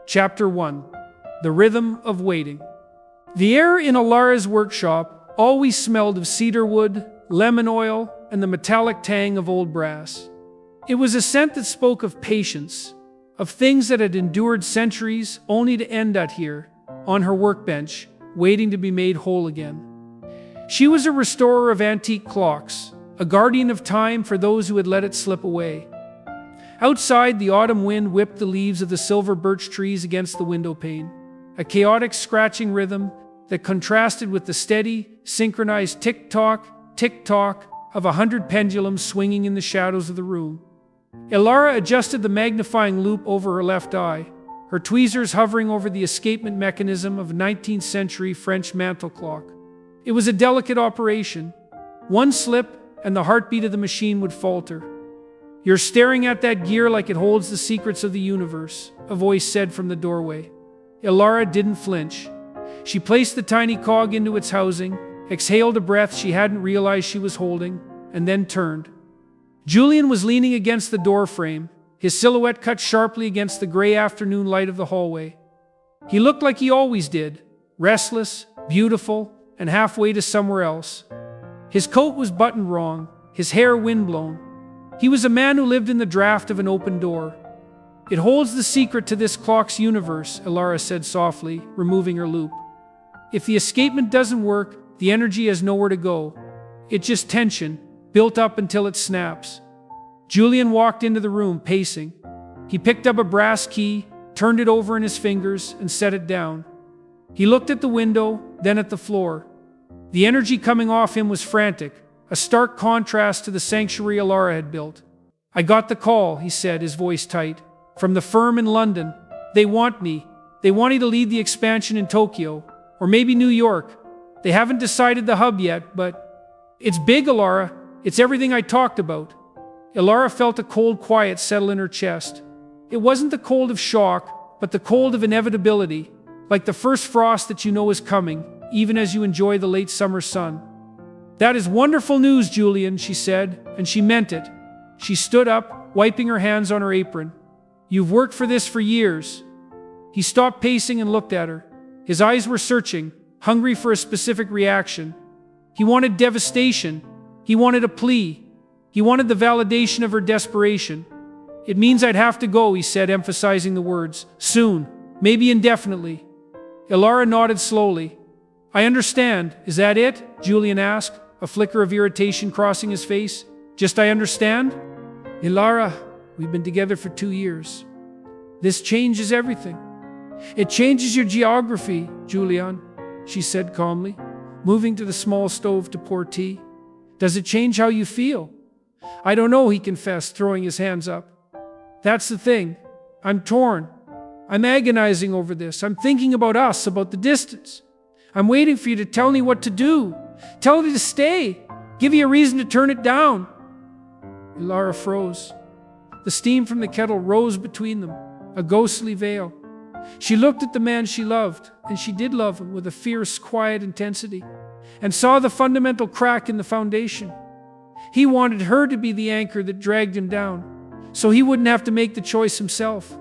Chapter 1. The Rhythm of Waiting. The air in Alara's workshop always smelled of cedar wood, lemon oil, and the metallic tang of old brass. It was a scent that spoke of patience, of things that had endured centuries only to end out here, on her workbench, waiting to be made whole again. She was a restorer of antique clocks, a guardian of time for those who had let it slip away. Outside, the autumn wind whipped the leaves of the silver birch trees against the window pane, a chaotic scratching rhythm that contrasted with the steady, synchronized tick-tock of 100 pendulums swinging in the shadows of the room. Alara adjusted the magnifying loupe over her left eye, her tweezers hovering over the escapement mechanism of a 19th century French mantel clock. It was a delicate operation. One slip, and the heartbeat of the machine would falter. "You're staring at that gear like it holds the secrets of the universe," a voice said from the doorway. Alara didn't flinch. She placed the tiny cog into its housing, exhaled a breath she hadn't realized she was holding, and then turned. Julian was leaning against the door frame, his silhouette cut sharply against the gray afternoon light of the hallway. He looked like he always did, restless, beautiful, and halfway to somewhere else. His coat was buttoned wrong, his hair windblown. He was a man who lived in the draft of an open door. "It holds the secret to this clock's universe," Alara said softly, removing her loupe. "If the escapement doesn't work, the energy has nowhere to go. It's just tension, built up until it snaps." Julian walked into the room, pacing. He picked up a brass key, turned it over in his fingers, and set it down. He looked at the window, then at the floor. The energy coming off him was frantic, a stark contrast to the sanctuary Alara had built. "I got the call," he said, his voice tight, "from the firm in London. They want me. They want me to lead the expansion in Tokyo, or maybe New York. They haven't decided the hub yet, but it's big, Alara. It's everything I talked about." Alara felt a cold quiet settle in her chest. It wasn't the cold of shock, but the cold of inevitability, like the first frost that you know is coming, even as you enjoy the late summer sun. "That is wonderful news, Julian," she said, and she meant it. She stood up, wiping her hands on her apron. "You've worked for this for years." He stopped pacing and looked at her. His eyes were searching, hungry for a specific reaction. He wanted devastation. He wanted a plea. He wanted the validation of her desperation. "It means I'd have to go," he said, emphasizing the words. "Soon. Maybe indefinitely." Alara nodded slowly. "I understand. Is that it?" Julian asked, a flicker of irritation crossing his face. "Just I understand?" "Alara, we've been together for 2 years. This changes everything." "It changes your geography, Julian," she said calmly, moving to the small stove to pour tea. "Does it change how you feel?" "I don't know," he confessed, throwing his hands up. "That's the thing. I'm torn. I'm agonizing over this. I'm thinking about us, about the distance. I'm waiting for you to tell me what to do. Tell me to stay. Give you a reason to turn it down." Alara froze. The steam from the kettle rose between them, a ghostly veil. She looked at the man she loved, and she did love him with a fierce, quiet intensity, and saw the fundamental crack in the foundation. He wanted her to be the anchor that dragged him down, so he wouldn't have to make the choice himself.